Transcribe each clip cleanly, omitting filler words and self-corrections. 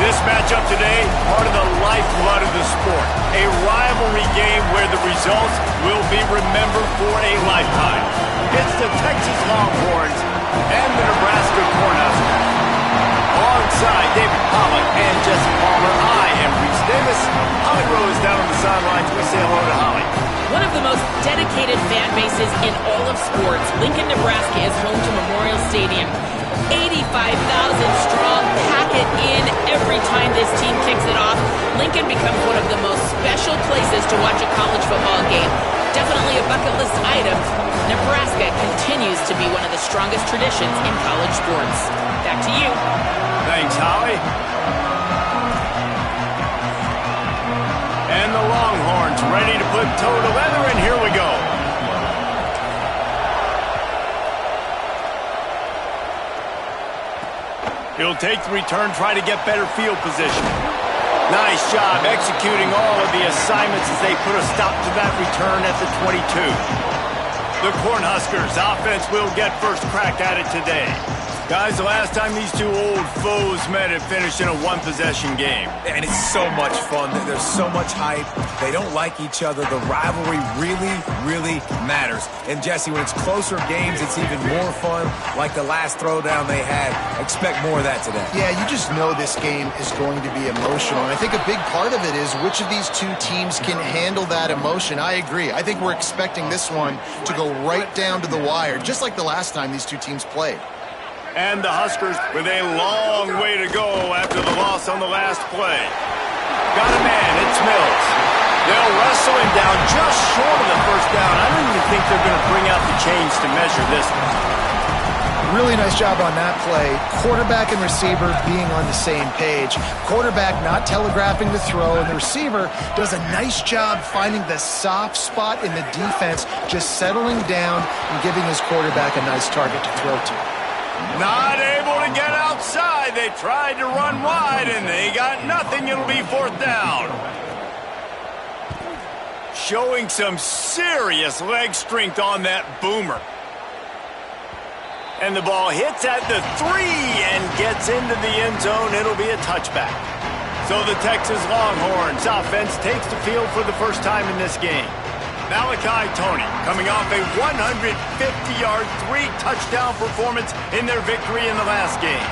This matchup today, part of the lifeblood of the sport. A rivalry game where the results will be remembered for a lifetime. It's the Texas Longhorns and the Nebraska Cornhuskers. Alongside David Pollack and Jesse Palmer, I am Reese Davis. Holly Rose down on the sidelines. We say hello to Holly. One of the most dedicated fan bases in all of sports, Lincoln, Nebraska is home to Memorial Stadium. 85,000 strong, pack it in every time this team kicks it off. Lincoln becomes one of the most special places to watch a college football game. Definitely a bucket list item. Nebraska continues to be one of the strongest traditions in college sports. Back to you. Thanks, Holly. And the Longhorns ready to put toe to leather, and here we go. He'll take the return, try to get better field position. Nice job executing all of the assignments as they put a stop to that return at the 22. The Cornhuskers offense will get first crack at it today. Guys, the last time these two old foes met, it finished in a one-possession game. And it's so much fun. There's so much hype. They don't like each other. The rivalry really, really matters. And, Jesse, when it's closer games, it's even more fun. Like the last throwdown they had. Expect more of that today. Yeah, you just know this game is going to be emotional. And I think a big part of it is which of these two teams can handle that emotion. I agree. I think we're expecting this one to go right down to the wire, just like the last time these two teams played. And the Huskers with a long way to go after the loss on the last play. Got a man, it's Mills. They'll wrestle him down just short of the first down. I don't even think they're going to bring out the chains to measure this one. Really nice job on that play. Quarterback and receiver being on the same page. Quarterback not telegraphing the throw, and the receiver does a nice job finding the soft spot in the defense, just settling down and giving his quarterback a nice target to throw to. Not able to get outside. They tried to run wide, and they got nothing. It'll be fourth down. Showing some serious leg strength on that boomer. And the ball hits at the 3 and gets into the end zone. It'll be a touchback. So the Texas Longhorns offense takes the field for the first time in this game. Malachi Toney coming off a 150-yard, 3-touchdown performance in their victory in the last game.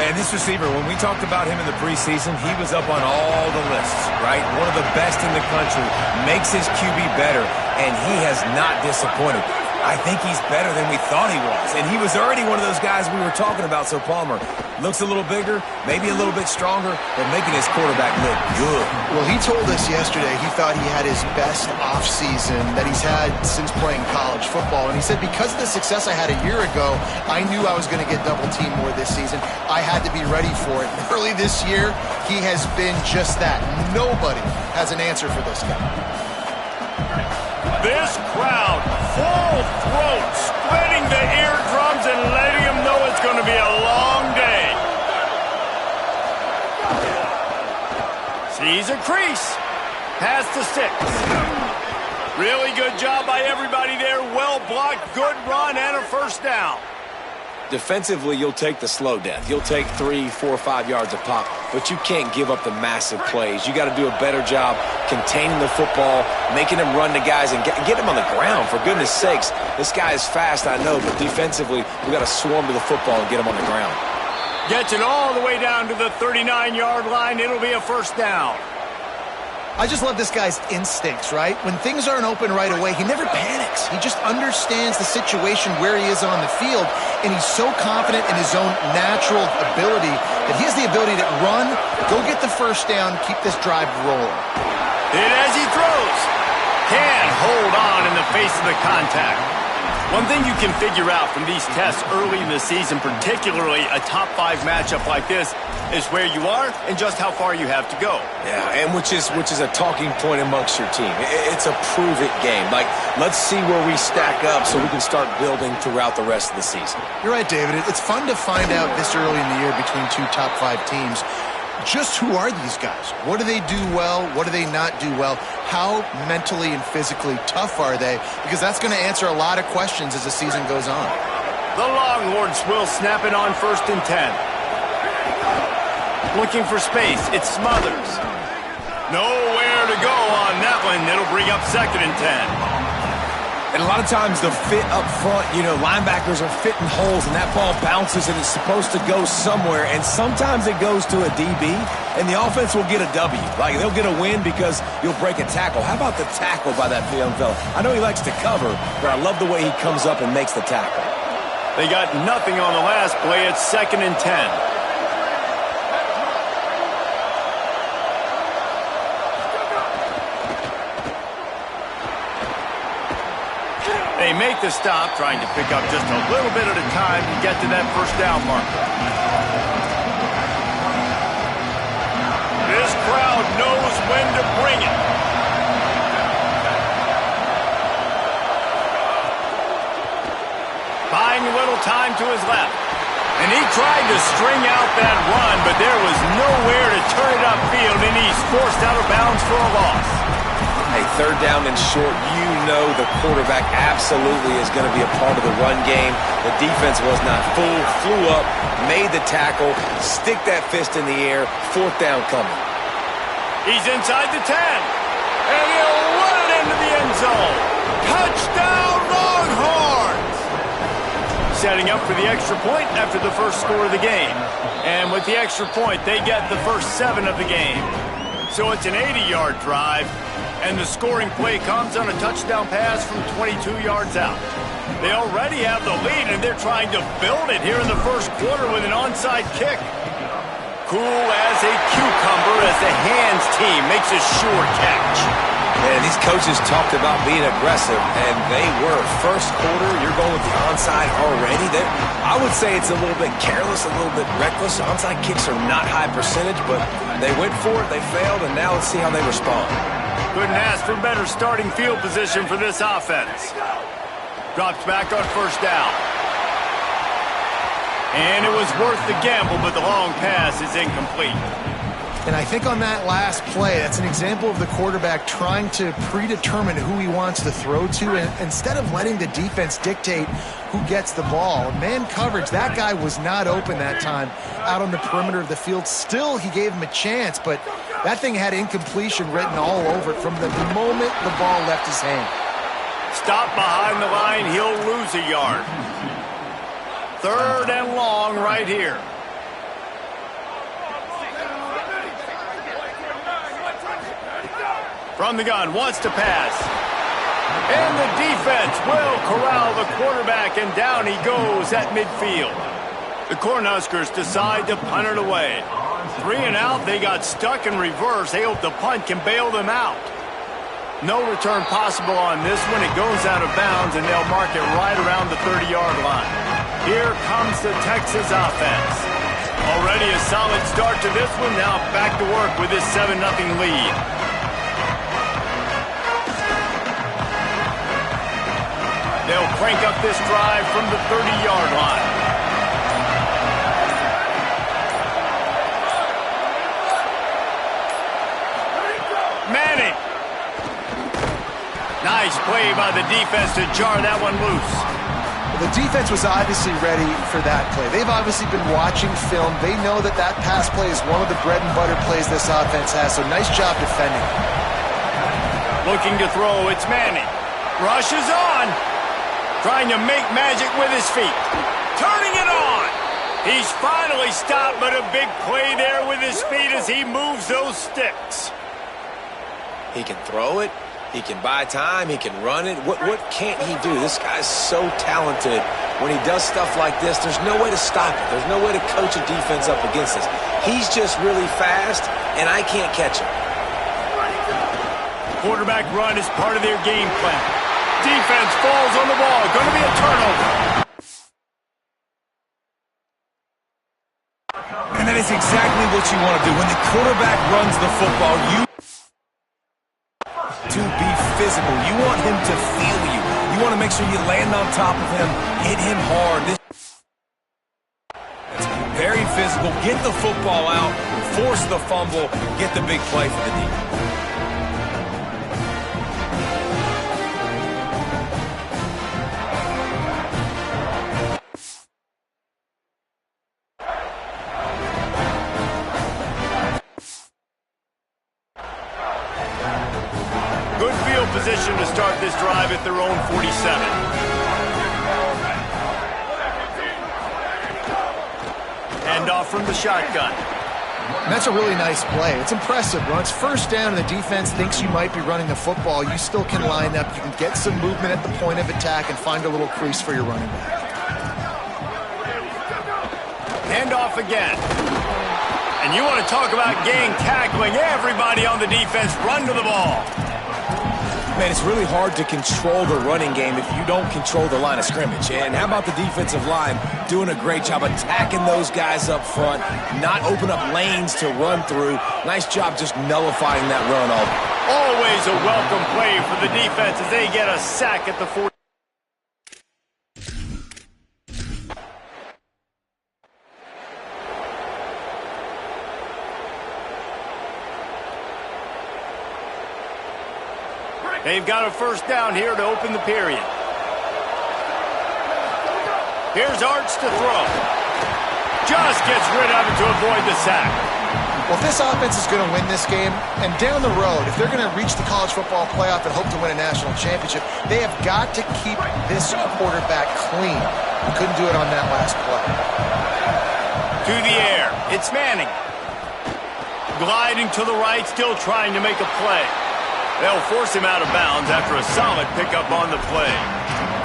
And this receiver, when we talked about him in the preseason, he was up on all the lists, right? One of the best in the country, makes his QB better, and he has not disappointed. I think he's better than we thought he was. And he was already one of those guys we were talking about, so Palmer looks a little bigger, maybe a little bit stronger, but making his quarterback look good. Well, he told us yesterday he thought he had his best offseason that he's had since playing college football. And he said, because of the success I had a year ago, I knew I was going to get double-teamed more this season. I had to be ready for it. Early this year, he has been just that. Nobody has an answer for this guy. This crowd, full throat, splitting the eardrums and letting them know it's going to be a long day. Sees a crease. Past the 6. Really good job by everybody there. Well blocked, good run, and a first down. Defensively, you'll take the slow death. You'll take 3, 4, 5 yards of pop, but you can't give up the massive plays. You got to do a better job containing the football, making them run to guys and get them on the ground. For goodness sakes, this guy is fast, I know, but defensively, we got to swarm to the football and get him on the ground. Gets it all the way down to the 39-yard line. It'll be a first down. I just love this guy's instincts, right? When things aren't open right away, he never panics. He just understands the situation where he is on the field, and he's so confident in his own natural ability that he has the ability to run, go get the first down, keep this drive rolling. And as he throws, can hold on in the face of the contact. One thing you can figure out from these tests early in the season, particularly a top 5 matchup like this, is where you are and just how far you have to go. Yeah, and which is a talking point amongst your team. It's a prove-it game. Like, let's see where we stack up so we can start building throughout the rest of the season. You're right, David. It's fun to find out this early in the year between two top 5 teams. Just who are these guys? What do they do well? What do they not do well? How mentally and physically tough are they? Because that's going to answer a lot of questions as the season goes on. The Longhorns will snap it on 1st and 10. looking for space. It's Smothers. Nowhere to go on that one. It'll bring up 2nd and 10. And a lot of times the fit up front, linebackers are fitting holes and that ball bounces and it's supposed to go somewhere. And sometimes it goes to a DB and the offense will get a W. Like they'll get a win because you'll break a tackle. How about the tackle by that young fella? I know he likes to cover, but I love the way he comes up and makes the tackle. They got nothing on the last play. It's 2nd and 10. They make the stop, trying to pick up just a little bit at a time to get to that first down marker. This crowd knows when to bring it. Buying a little time to his left. And he tried to string out that run, but there was nowhere to turn it upfield, and he's forced out of bounds for a loss. Hey, 3rd down and short, the quarterback absolutely is going to be a part of the run game. The defense was not fooled, flew up, made the tackle, stick that fist in the air, 4th down coming. He's inside the 10, and he'll run it into the end zone. Touchdown, Longhorns! Setting up for the extra point after the first score of the game. And with the extra point, they get the first 7 of the game. So it's an 80-yard drive. And the scoring play comes on a touchdown pass from 22 yards out. They already have the lead, and they're trying to build it here in the first quarter with an onside kick. Cool as a cucumber as the hands team makes a sure catch. Man, these coaches talked about being aggressive, and they were. First quarter, you're going with the onside already. I would say it's a little bit careless, a little bit reckless. Onside kicks are not high percentage, but they went for it, they failed, and now let's see how they respond. Couldn't ask for better starting field position for this offense. Drops back on first down. And it was worth the gamble, but the long pass is incomplete. And I think on that last play, that's an example of the quarterback trying to predetermine who he wants to throw to, and instead of letting the defense dictate who gets the ball. Man coverage, that guy was not open that time out on the perimeter of the field. Still, he gave him a chance, but that thing had incompletion written all over it from the moment the ball left his hand. Stop behind the line, he'll lose a yard. 3rd and long right here. From the gun, wants to pass. And the defense will corral the quarterback, and down he goes at midfield. The Cornhuskers decide to punt it away. 3 and out, they got stuck in reverse. They hope the punt can bail them out. No return possible on this one. It goes out of bounds, and they'll mark it right around the 30-yard line. Here comes the Texas offense. Already a solid start to this one. Now back to work with this 7-0 lead. They'll crank up this drive from the 30-yard line. Manning. Nice play by the defense to jar that one loose. The defense was obviously ready for that play. They've obviously been watching film. They know that that pass play is one of the bread and butter plays this offense has, so nice job defending. Looking to throw, it's Manning. Rushes on. Trying to make magic with his feet. Turning it on. He's finally stopped, but a big play there with his feet as he moves those sticks. He can throw it. He can buy time. He can run it. What can't he do? This guy's so talented. When he does stuff like this, there's no way to stop it. There's no way to coach a defense up against this. He's just really fast, and I can't catch him. Quarterback run is part of their game plan. Defense falls on the ball. Going to be a turnover. And that is exactly what you want to do. When the quarterback runs the football, you to be physical. You want him to feel you. You want to make sure you land on top of him, hit him hard. It's very physical. Get the football out, force the fumble, get the big play for the defense. field position to start this drive at their own 47. Hand off from the shotgun. And that's a really nice play. It's impressive. When it's first down and the defense thinks you might be running the football, you still can line up. You can get some movement at the point of attack and find a little crease for your running back. Hand off again. And you want to talk about gang tackling. Everybody on the defense run to the ball. Man, it's really hard to control the running game if you don't control the line of scrimmage. And how about the defensive line doing a great job attacking those guys up front, not open up lanes to run through. Nice job just nullifying that run. Always a welcome play for the defense as they get a sack at the 40. They've got a first down here to open the period. Here's Arch to throw. Just gets rid of it to avoid the sack. Well, if this offense is going to win this game, and down the road, if they're going to reach the college football playoff and hope to win a national championship, they have got to keep this quarterback clean. He couldn't do it on that last play. To the air. It's Manning. Gliding to the right, still trying to make a play. They'll force him out of bounds after a solid pickup on the play.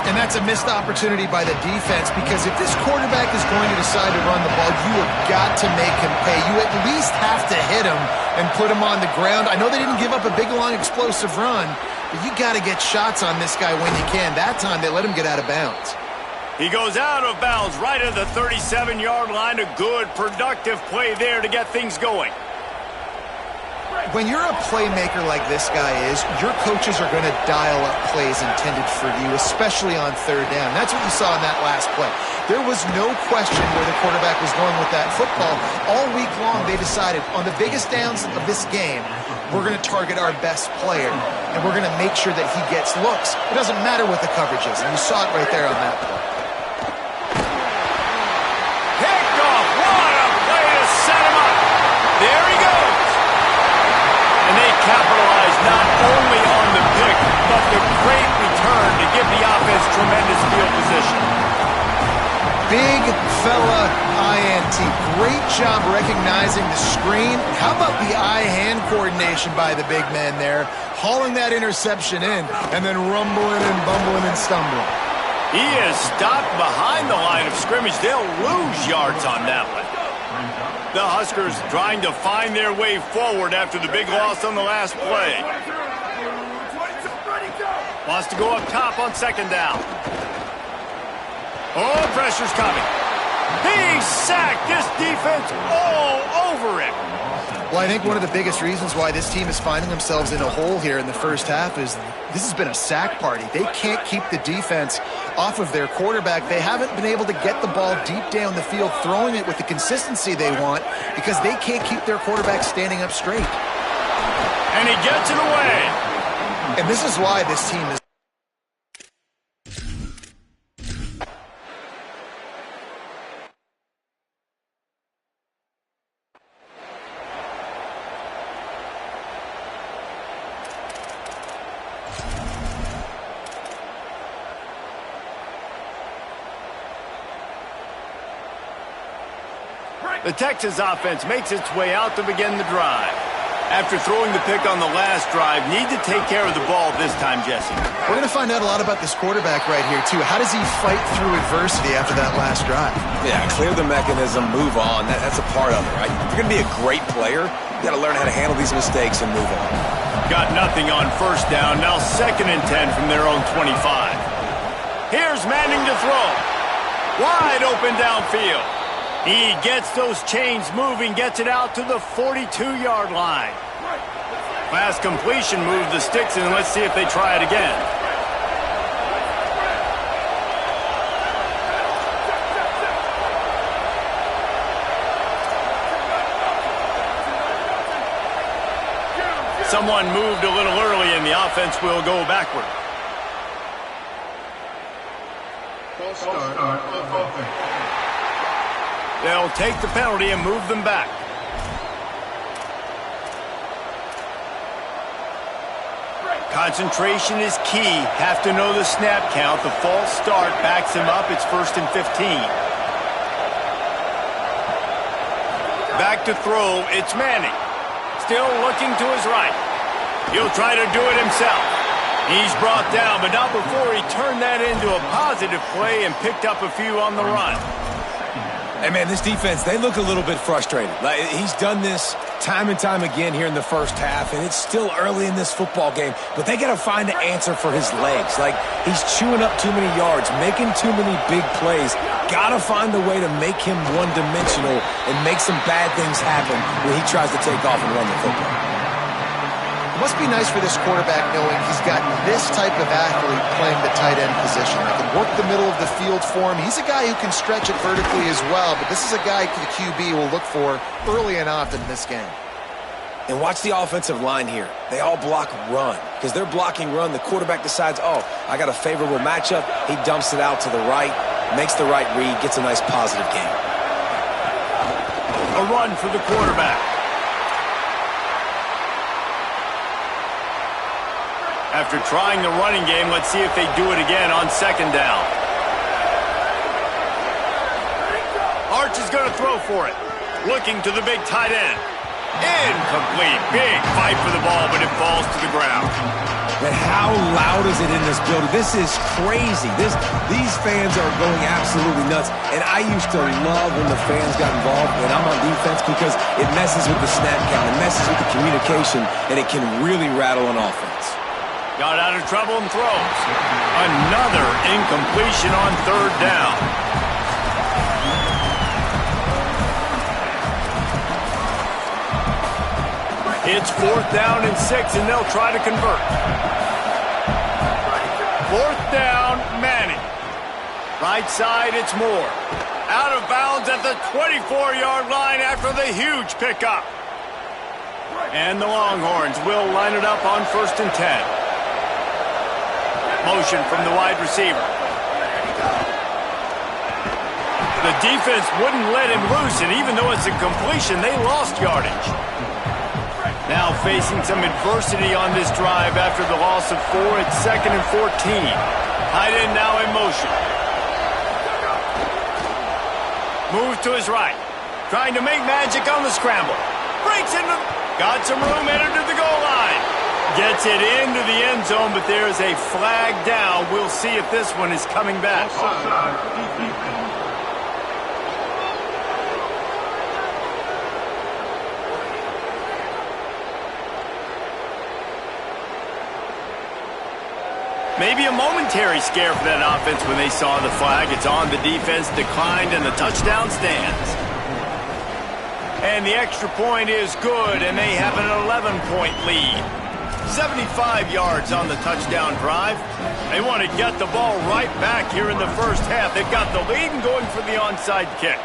And that's a missed opportunity by the defense, because if this quarterback is going to decide to run the ball, you have got to make him pay. You at least have to hit him and put him on the ground. I know they didn't give up a big, long, explosive run, but you got to get shots on this guy when you can. That time, they let him get out of bounds. He goes out of bounds right at the 37-yard line. A good, productive play there to get things going. When you're a playmaker like this guy is, your coaches are going to dial up plays intended for you, especially on third down. That's what you saw in that last play. There was no question where the quarterback was going with that football. All week long, they decided on the biggest downs of this game, we're going to target our best player, and we're going to make sure that he gets looks. It doesn't matter what the coverage is, and you saw it right there on that play. Picked off. What a play to set him up. There he goes. And they capitalized not only on the pick, but the great return to give the offense tremendous field position. Big fella INT. Great job recognizing the screen. How about the eye-hand coordination by the big man there, hauling that interception in, and then rumbling and bumbling and stumbling. He is stopped behind the line of scrimmage. They'll lose yards on that one. The Huskers trying to find their way forward after the big loss on the last play. Wants to go up top on second down. Oh, pressure's coming. He's sacked. This defense all over him. Well, I think one of the biggest reasons why this team is finding themselves in a hole here in the first half is this has been a sack party. They can't keep the defense off of their quarterback. They haven't been able to get the ball deep down the field, throwing it with the consistency they want, because they can't keep their quarterback standing up straight. And he gets it away. And this is why this team is... The Texas offense makes its way out to begin the drive. After throwing the pick on the last drive, need to take care of the ball this time, Jesse. We're going to find out a lot about this quarterback right here, too. How does he fight through adversity after that last drive? Yeah, clear the mechanism, move on. That's a part of it, right? If you're going to be a great player, you got to learn how to handle these mistakes and move on. Got nothing on first down. Now 2nd and 10 from their own 25. Here's Manning to throw. Wide open downfield. He gets those chains moving, gets it out to the 42-yard line. Pass completion, move the sticks, and let's see if they try it again. Someone moved a little early, and the offense will go backward. They'll take the penalty and move them back. Concentration is key. Have to know the snap count. The false start backs him up. It's 1st and 15. Back to throw. It's Manning. Still looking to his right. He'll try to do it himself. He's brought down, but not before he turned that into a positive play and picked up a few on the run. Hey, man, this defense, they look a little bit frustrated. Like, he's done this time and time again here in the first half, and it's still early in this football game, but they got to find an answer for his legs. Like, he's chewing up too many yards, making too many big plays. Got to find a way to make him one-dimensional and make some bad things happen when he tries to take off and run the football. It must be nice for this quarterback knowing he's got this type of athlete playing the tight end position. That can work the middle of the field for him. He's a guy who can stretch it vertically as well, but this is a guy the QB will look for early and often in this game. And watch the offensive line here. They all block run. Because they're blocking run, the quarterback decides, oh, I got a favorable matchup. He dumps it out to the right, makes the right read, gets a nice positive game. A run for the quarterback. After trying the running game, let's see if they do it again on 2nd down. Arch is going to throw for it. Looking to the big tight end. Incomplete. Big fight for the ball, but it falls to the ground. But how loud is it in this building? This is crazy. These fans are going absolutely nuts. And I used to love when the fans got involved when I'm on defense because it messes with the snap count. It messes with the communication, and it can really rattle an offense. Got out of trouble and throws. Another incompletion on 3rd down. It's 4th down and 6, and they'll try to convert. 4th down, Manning. Right side, it's Moore. Out of bounds at the 24-yard line after the huge pickup. And the Longhorns will line it up on 1st and 10. Motion from the wide receiver. The defense wouldn't let him loose, and even though it's a completion, they lost yardage. Now facing some adversity on this drive after the loss of 4. It's 2nd and 14. Tight end now in motion. Moves to his right. Trying to make magic on the scramble. Breaks into... Got some room, entered to the goal line. Gets it into the end zone, but there's a flag down. We'll see if this one is coming back. Maybe a momentary scare for that offense when they saw the flag. It's on, the defense declined, and the touchdown stands. And the extra point is good, and they have an 11-point lead. 75 yards on the touchdown drive. They want to get the ball right back here in the first half. They've got the lead and going for the onside kick.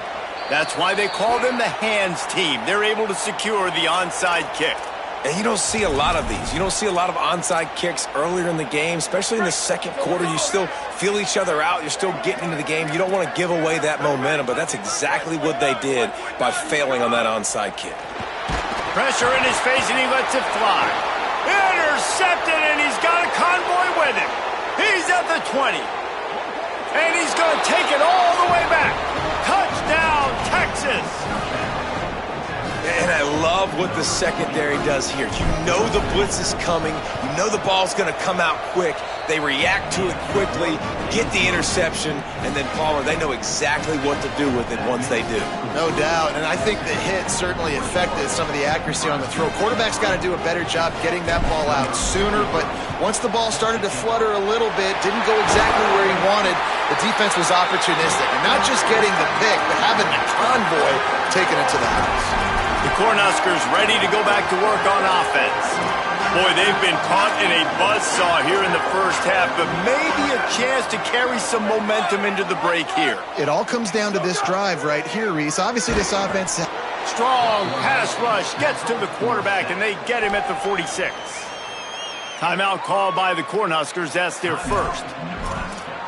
That's why they call them the hands team. They're able to secure the onside kick. And you don't see a lot of these. You don't see a lot of onside kicks earlier in the game, especially in the second quarter. You still feel each other out. You're still getting into the game. You don't want to give away that momentum, but that's exactly what they did by failing on that onside kick. Pressure in his face, and he lets it fly. Intercepted, and he's got a convoy with him. He's at the 20. And he's going to take it all the way back. Touchdown, Texas. And I love what the secondary does here. You know the blitz is coming. You know the ball's going to come out quick. They react to it quickly, get the interception, and then Palmer, they know exactly what to do with it once they do. No doubt, and I think the hit certainly affected some of the accuracy on the throw. Quarterback's got to do a better job getting that ball out sooner, but once the ball started to flutter a little bit, didn't go exactly where he wanted, the defense was opportunistic. And not just getting the pick, but having the convoy taking it to the house. The Cornhuskers ready to go back to work on offense. Boy, they've been caught in a buzzsaw here in the first half, but maybe a chance to carry some momentum into the break here. It all comes down to this drive right here, Reese. Obviously, this offense... Strong pass rush gets to the quarterback, and they get him at the 46. Timeout called by the Cornhuskers. That's their first.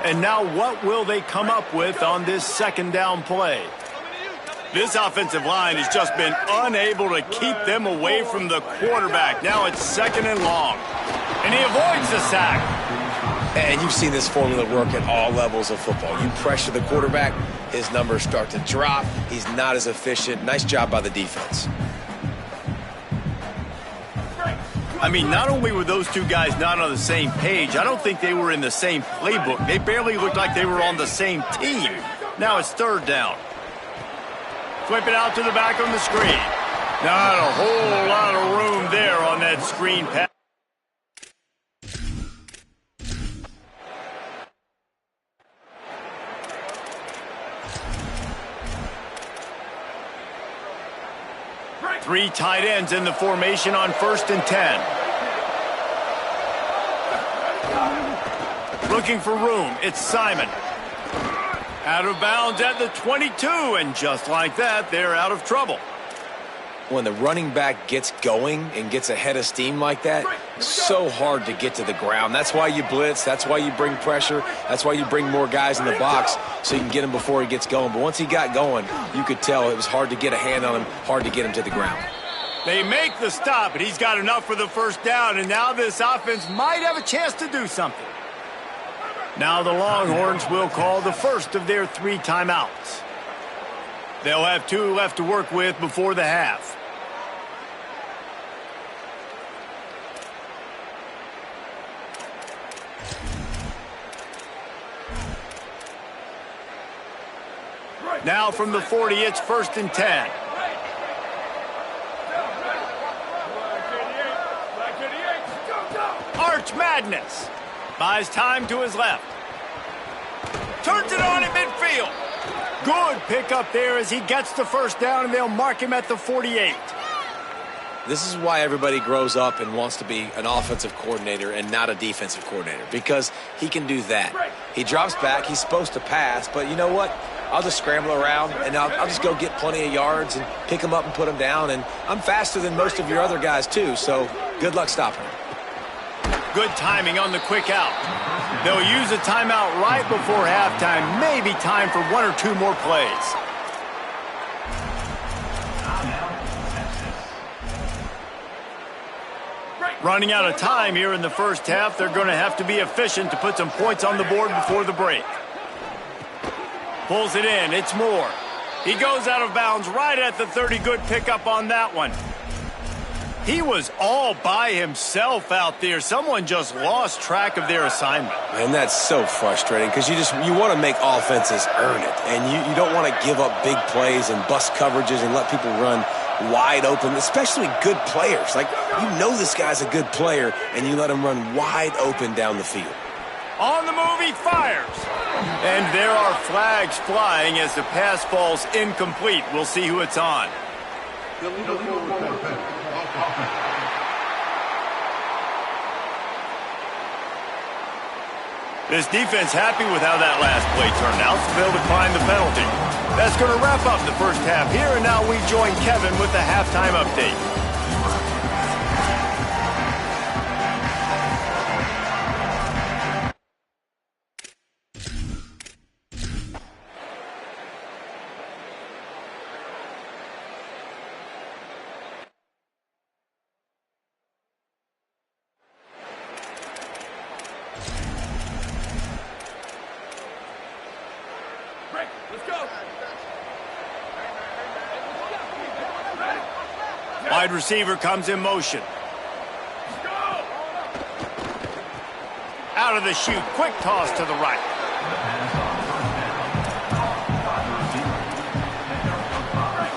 And now what will they come up with on this second down play? This offensive line has just been unable to keep them away from the quarterback. Now it's second and long. And he avoids the sack. And you've seen this formula work at all levels of football. You pressure the quarterback, his numbers start to drop. He's not as efficient. Nice job by the defense. I mean, not only were those two guys not on the same page, I don't think they were in the same playbook. They barely looked like they were on the same team. Now it's third down. Flip it out to the back on the screen. Not a whole lot of room there on that screen pass. Three tight ends in the formation on 1st and 10. Looking for room. It's Simon. Out of bounds at the 22, and just like that, they're out of trouble. When the running back gets going and gets ahead of steam like that, so hard to get to the ground. That's why you blitz. That's why you bring pressure. That's why you bring more guys in the box so you can get him before he gets going. But once he got going, you could tell it was hard to get a hand on him, hard to get him to the ground. They make the stop, but he's got enough for the first down, and now this offense might have a chance to do something. Now the Longhorns will call the first of their 3 timeouts. They'll have 2 left to work with before the half. Now from the 40, it's 1st and 10. Arch Madness. Buys time to his left. Turns it on at midfield. Good pickup there as he gets the first down, and they'll mark him at the 48. This is why everybody grows up and wants to be an offensive coordinator and not a defensive coordinator, because he can do that. He drops back. He's supposed to pass, but you know what? I'll just scramble around, and I'll just go get plenty of yards and pick them up and put them down, and I'm faster than most of your other guys too, so good luck stopping him. Good timing on the quick out. They'll use a timeout right before halftime, maybe time for 1 or 2 more plays. Running out of time here in the first half, they're going to have to be efficient to put some points on the board before the break. Pulls it in, it's Moore. He goes out of bounds right at the 30. Good pickup on that one. He was all by himself out there. Someone just lost track of their assignment. And that's so frustrating because you want to make offenses earn it. And you don't want to give up big plays and bust coverages and let people run wide open, especially good players. Like, you know this guy's a good player, and you let him run wide open down the field. On the move, he fires. And there are flags flying as the pass falls incomplete. We'll see who it's on. This defense happy with how that last play turned out, so they'll decline the penalty. That's going to wrap up the first half here, and now we join Kevin with the halftime update. Wide receiver comes in motion. Out of the chute, quick toss to the right.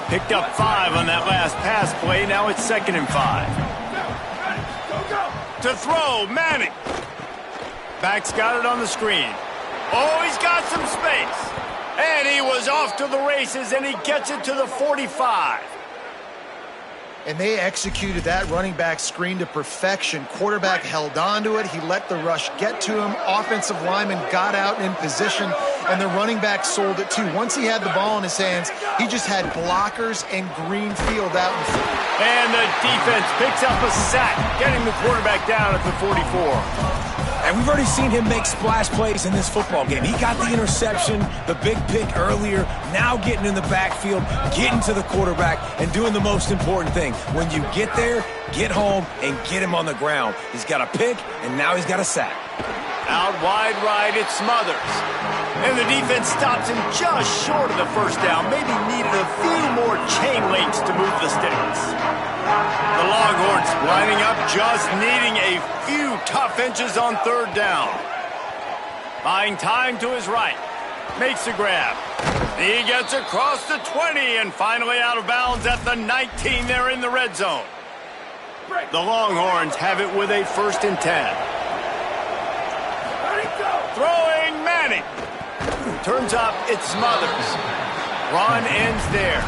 Picked up 5 on that last pass play. Now it's 2nd and 5. To throw, Manning. Back's got it on the screen. Oh, he's got some space. And he was off to the races, and he gets it to the 45. And they executed that running back screen to perfection. Quarterback held on to it. He let the rush get to him. Offensive lineman got out in position, and the running back sold it too. Once he had the ball in his hands, he just had blockers and green field out in front. And the defense picks up a sack, getting the quarterback down at the 44. And we've already seen him make splash plays in this football game. He got the interception, the big pick earlier, now getting in the backfield, getting to the quarterback, and doing the most important thing. When you get there, get home, and get him on the ground. He's got a pick, and now he's got a sack. Out wide right, it's Smothers. And the defense stops him just short of the first down. Maybe needed a few more chain links to move the sticks. The Longhorns lining up, just needing a few tough inches on third down. Buying time to his right. Makes a grab. He gets across the 20 and finally out of bounds at the 19 there in the red zone. The Longhorns have it with a 1st and 10. Throwing Manning. Turns up, it's Smothers. Run ends there.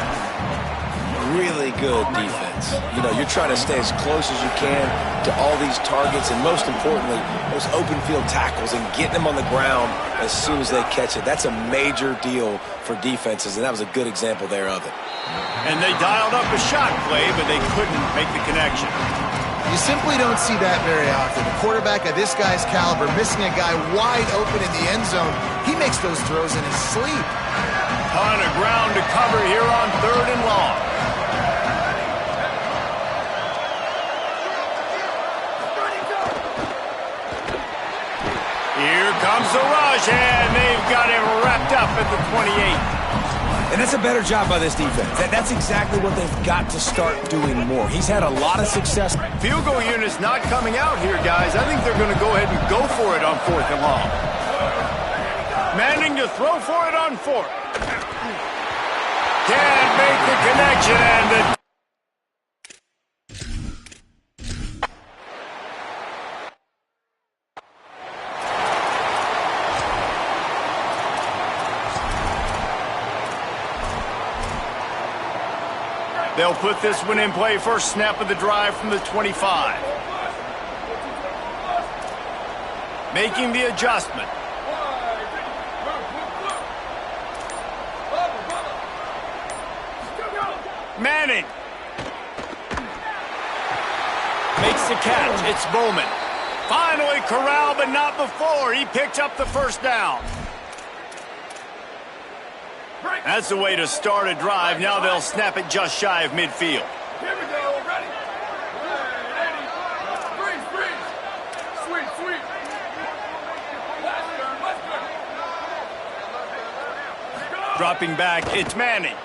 Really good defense. You know, you're trying to stay as close as you can to all these targets, and most importantly, those open field tackles and getting them on the ground as soon as they catch it. That's a major deal for defenses, and that was a good example there of it. And they dialed up a shot play, but they couldn't make the connection. You simply don't see that very often. A quarterback of this guy's caliber missing a guy wide open in the end zone. He makes those throws in his sleep. Ton of ground to cover here on 3rd and long. Here comes the rush, and they've got him wrapped up at the 28. And that's a better job by this defense. That's exactly what they've got to start doing more. He's had a lot of success. Field goal unit's not coming out here, guys. I think they're going to go ahead and go for it on 4th and long. Manning to throw for it on 4th. Can't make the connection, and the they'll put this one in play. First snap of the drive from the 25. Making the adjustment. Manning. Makes the catch. It's Bowman. Finally corralled, but not before. He picked up the first down. That's the way to start a drive. Now they'll snap it just shy of midfield. Here we go. Ready. Freeze. Sweet. Dropping back, it's Manning.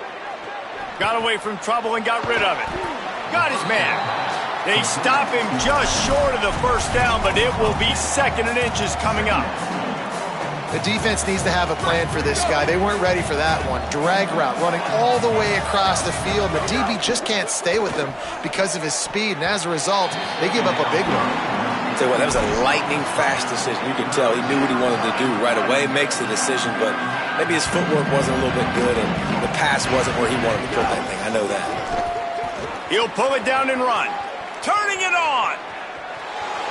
Got away from trouble and got rid of it. Got his man. They stop him just short of the first down, but it will be 2nd and inches coming up. The defense needs to have a plan for this guy. They weren't ready for that one. Drag route, running all the way across the field. The DB just can't stay with him because of his speed, and as a result, they give up a big one. I'll tell you what, that was a lightning-fast decision. You could tell he knew what he wanted to do right away, makes the decision, but maybe his footwork wasn't a little bit good, and the pass wasn't where he wanted to put that thing. I know that. He'll pull it down and run. Turning it on.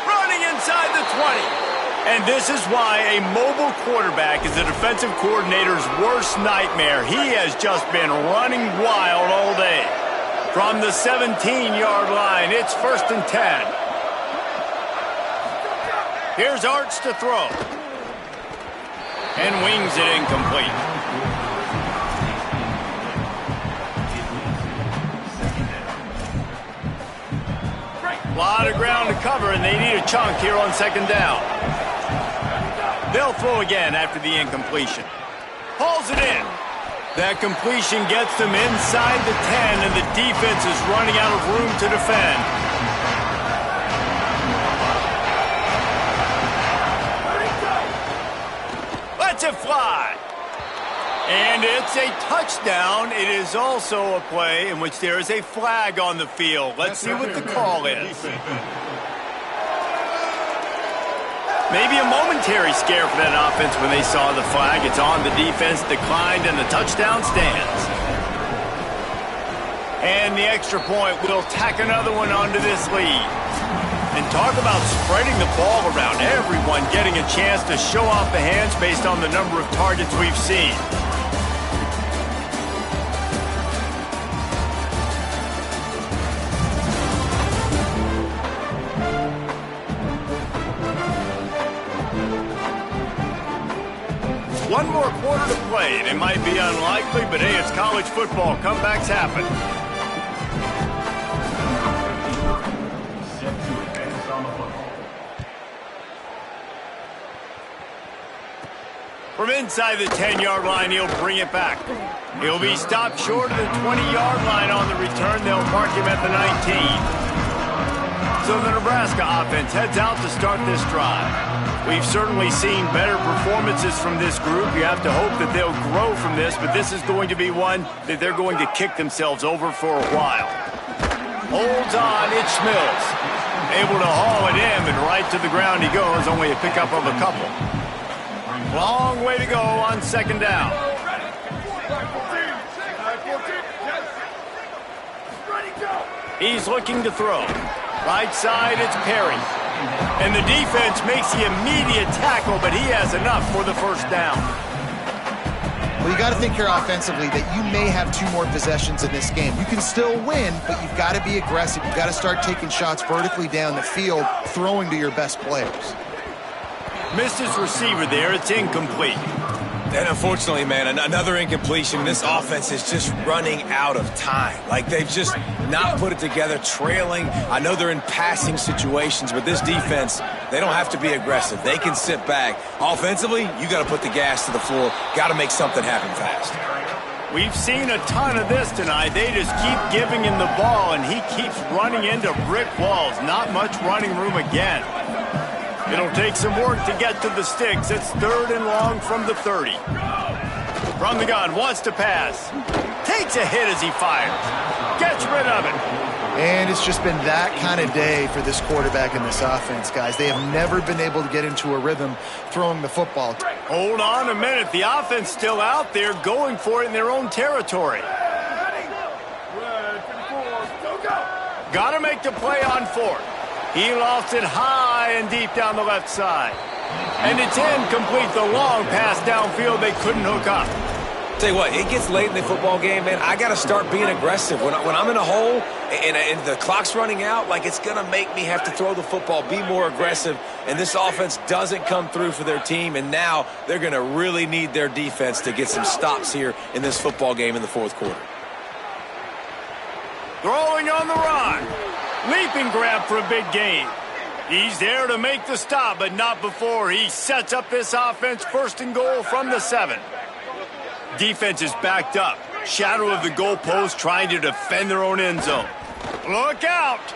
Running inside the 20. And this is why a mobile quarterback is the defensive coordinator's worst nightmare. He has just been running wild all day. From the 17-yard line, it's 1st and 10. Here's Arts to throw. And wings it incomplete. A lot of ground to cover, and they need a chunk here on 2nd down. They'll throw again after the incompletion. Hauls it in. That completion gets them inside the 10, and the defense is running out of room to defend. Lets it fly. And it's a touchdown. It is also a play in which there is a flag on the field. Let's see what the call is. Maybe a momentary scare for that offense when they saw the flag. It's on, the defense declined, and the touchdown stands. And the extra point will tack another one onto this lead. And talk about spreading the ball around. Everyone getting a chance to show off the hands based on the number of targets we've seen. the play. And it might be unlikely, but hey, it's college football. Comebacks happen. From inside the 10-yard line, he'll bring it back. He'll be stopped short of the 20-yard line on the return. They'll mark him at the 19. So the Nebraska offense heads out to start this drive. We've certainly seen better performances from this group. You have to hope that they'll grow from this, but this is going to be one that they're going to kick themselves over for a while. Holds on, it's Mills. Able to haul it in, but right to the ground he goes. Only a pickup of a couple. Long way to go on second down. He's looking to throw. Right side, it's Perry. And the defense makes the immediate tackle, but he has enough for the first down. Well, you got to think here offensively that you may have 2 more possessions in this game. You can still win, but you've got to be aggressive. You've got to start taking shots vertically down the field, throwing to your best players. Missed his receiver there. It's incomplete. And unfortunately, man, another incompletion. This offense is just running out of time. Like, they've just not put it together, trailing. I know they're in passing situations, but this defense, they don't have to be aggressive. They can sit back. Offensively, you got to put the gas to the floor. Got to make something happen fast. We've seen a ton of this tonight. They just keep giving him the ball, and he keeps running into brick walls. Not much running room again. It'll take some work to get to the sticks. It's 3rd and long from the 30. From the gun, wants to pass. Takes a hit as he fires. Gets rid of it. And it's just been that kind of day for this quarterback and this offense, guys. They have never been able to get into a rhythm throwing the football. Hold on a minute. The offense still out there going for it in their own territory. Got to make the play on 4th. He lost it high and deep down the left side. And it's incomplete. The long pass downfield they couldn't hook up. Tell you what, it gets late in the football game, man. I got to start being aggressive. When I'm in a hole and the clock's running out, like, it's going to make me have to throw the football, be more aggressive. And this offense doesn't come through for their team, and now they're going to really need their defense to get some stops here in this football game in the 4th quarter. Throwing on the run. Leaping grab for a big gain. He's there to make the stop, but not before he sets up this offense. 1st and goal from the 7. Defense is backed up. Shadow of the goalpost trying to defend their own end zone. Look out.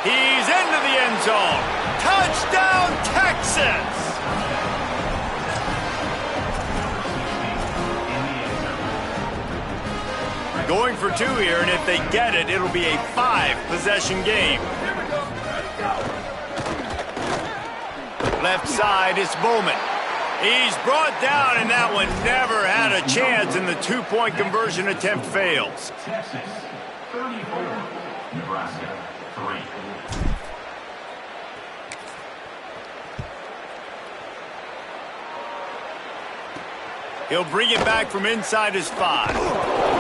He's into the end zone. Touchdown, Texas. Going for 2 here, and if they get it, it'll be a 5-possession game. Left side, it's Bowman. He's brought down, and that one never had a chance, and the 2-point conversion attempt fails. Texas 34, Nebraska 3. He'll bring it back from inside his 5.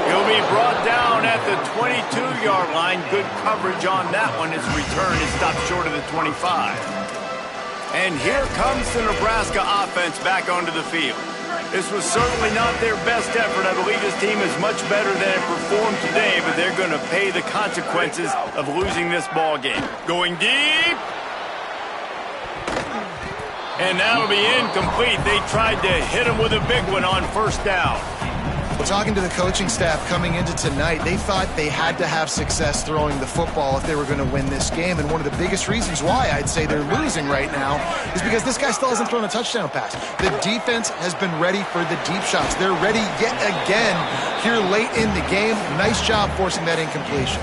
He'll be brought down at the 22-yard line. Good coverage on that one. His return is stopped short of the 25. And here comes the Nebraska offense back onto the field. This was certainly not their best effort. I believe this team is much better than it performed today, but they're going to pay the consequences of losing this ball game. Going deep. And that'll be incomplete. They tried to hit him with a big one on 1st down. Well, talking to the coaching staff coming into tonight, they thought they had to have success throwing the football if they were going to win this game. And one of the biggest reasons why I'd say they're losing right now is because this guy still hasn't thrown a touchdown pass. The defense has been ready for the deep shots. They're ready yet again here late in the game. Nice job forcing that incompletion.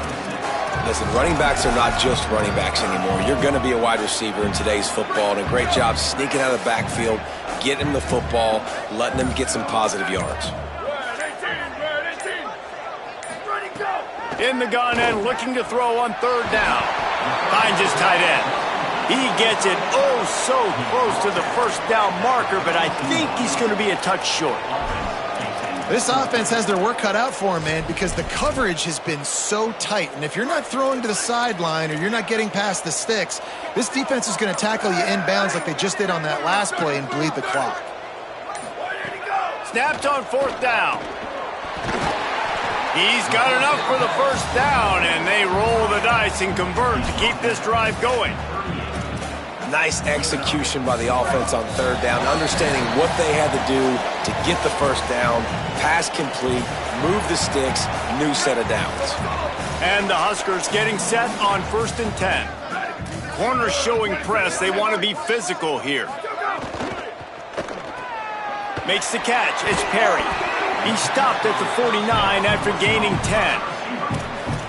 Listen, running backs are not just running backs anymore. You're going to be a wide receiver in today's football, and a great job sneaking out of the backfield, getting him the football, letting them get some positive yards. In the gun and looking to throw on 3rd down. Finds his tight end. He gets it so close to the 1st down marker, but I think he's going to be a touch short. This offense has their work cut out for him, man, because the coverage has been so tight. And if you're not throwing to the sideline or you're not getting past the sticks, this defense is going to tackle you inbounds like they just did on that last play and bleed the clock. Snapped on 4th down. He's got enough for the 1st down, and they roll the dice and convert to keep this drive going. Nice execution by the offense on 3rd down, understanding what they had to do to get the 1st down, pass complete, move the sticks, new set of downs. And the Huskers getting set on 1st and 10. Corners showing press. They want to be physical here. Makes the catch. It's Perry. He stopped at the 49 after gaining 10.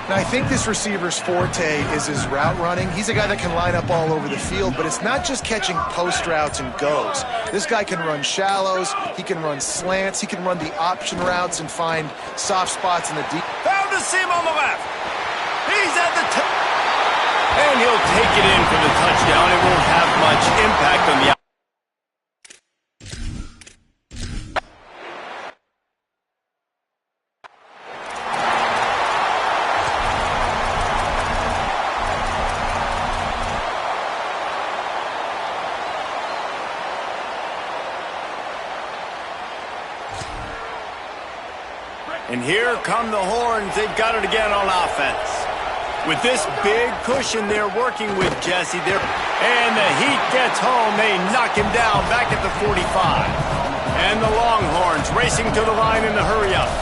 Now, I think this receiver's forte is his route running. He's a guy that can line up all over the field, but it's not just catching post routes and goes. This guy can run shallows, he can run slants, he can run the option routes and find soft spots in the deep. Found a seam on the left. He's at the top. And he'll take it in for the touchdown. It won't have much impact on the And here come the Horns. They've got it again on offense. With this big cushion they're working with, Jesse. And the heat gets home. They knock him down back at the 45. And the Longhorns racing to the line in the hurry-up.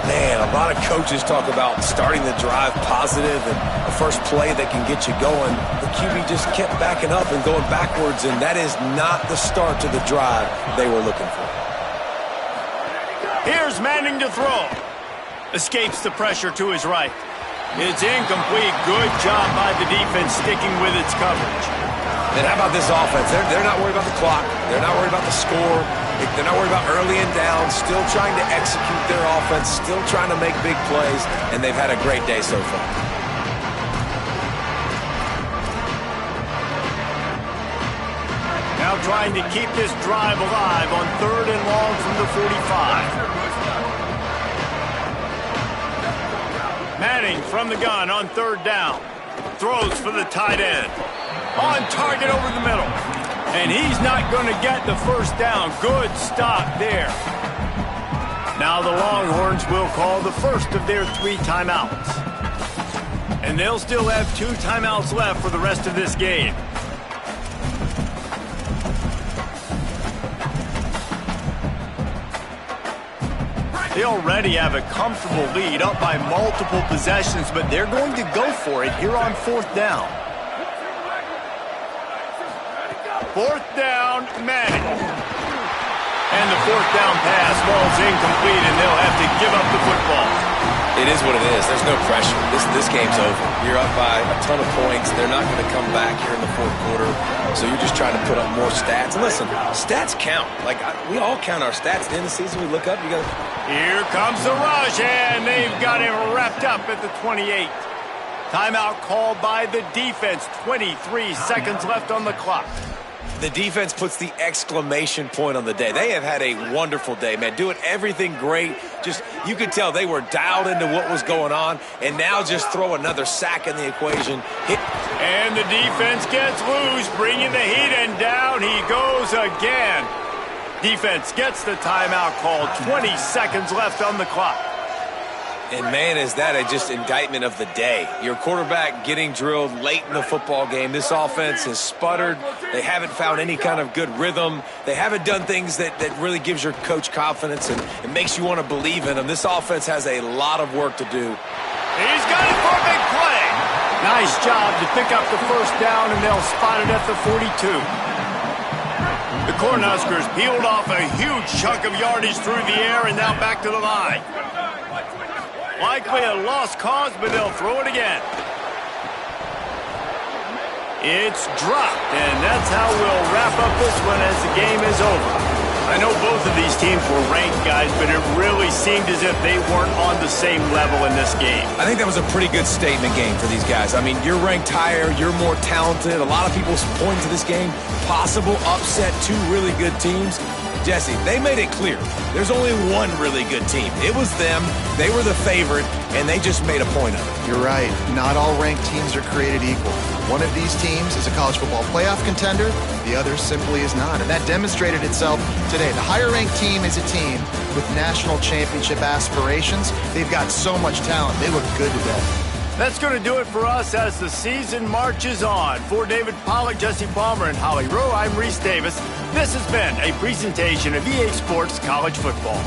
Man, a lot of coaches talk about starting the drive positive and a first play that can get you going. The QB just kept backing up and going backwards, and that is not the start to the drive they were looking for. Here's Manning to throw. Escapes the pressure to his right. It's incomplete. Good job by the defense sticking with its coverage. And how about this offense? They're not worried about the clock. They're not worried about the score. They're not worried about early and down. Still trying to execute their offense. Still trying to make big plays. And they've had a great day so far. Now trying to keep this drive alive on 3rd and long from the 45. Manning from the gun on 3rd down. Throws for the tight end. On target over the middle. And he's not going to get the 1st down. Good stop there. Now the Longhorns will call the first of their 3 timeouts. And they'll still have 2 timeouts left for the rest of this game. They already have a comfortable lead, up by multiple possessions, but they're going to go for it here on 4th down. 4th down, Manning. And the 4th down pass falls incomplete, and they'll have to give up the football. It is what it is. There's no pressure. This game's over. You're up by a ton of points. They're not going to come back here in the 4th quarter. So you're just trying to put up more stats. And listen, stats count. Like, we all count our stats. At the end of the season, we look up, you go. Here comes the rush, and they've got him wrapped up at the 28. Timeout called by the defense. 23 seconds left on the clock. The defense puts the exclamation point on the day. They have had a wonderful day, man. Doing everything great. Just, you could tell they were dialed into what was going on. And now just throw another sack in the equation. And the defense gets loose, bringing the heat, and down he goes again. Defense gets the timeout called. 20 seconds left on the clock. And, man, is that just indictment of the day. Your quarterback getting drilled late in the football game. This offense has sputtered. They haven't found any kind of good rhythm. They haven't done things that really gives your coach confidence and it makes you want to believe in them. This offense has a lot of work to do. He's got it for a big play. Nice job to pick up the 1st down, and they'll spot it at the 42. The Cornhuskers peeled off a huge chunk of yardage through the air and now back to the line. Likely a lost cause, but they'll throw it again. It's dropped, and that's how we'll wrap up this one as the game is over. I know both of these teams were ranked, guys, but it really seemed as if they weren't on the same level in this game. I think that was a pretty good statement game for these guys. I mean, you're ranked higher, you're more talented. A lot of people point to this game, possible upset, 2 really good teams. Jesse, they made it clear there's only one really good team. It was them, they were the favorite, and they just made a point of it. You're right. Not all ranked teams are created equal. One of these teams is a college football playoff contender, the other simply is not. And that demonstrated itself today. The higher-ranked team is a team with national championship aspirations. They've got so much talent. They look good today. That's going to do it for us as the season marches on. For David Pollack, Jesse Palmer, and Holly Rowe, I'm Reese Davis. This has been a presentation of EA Sports College Football.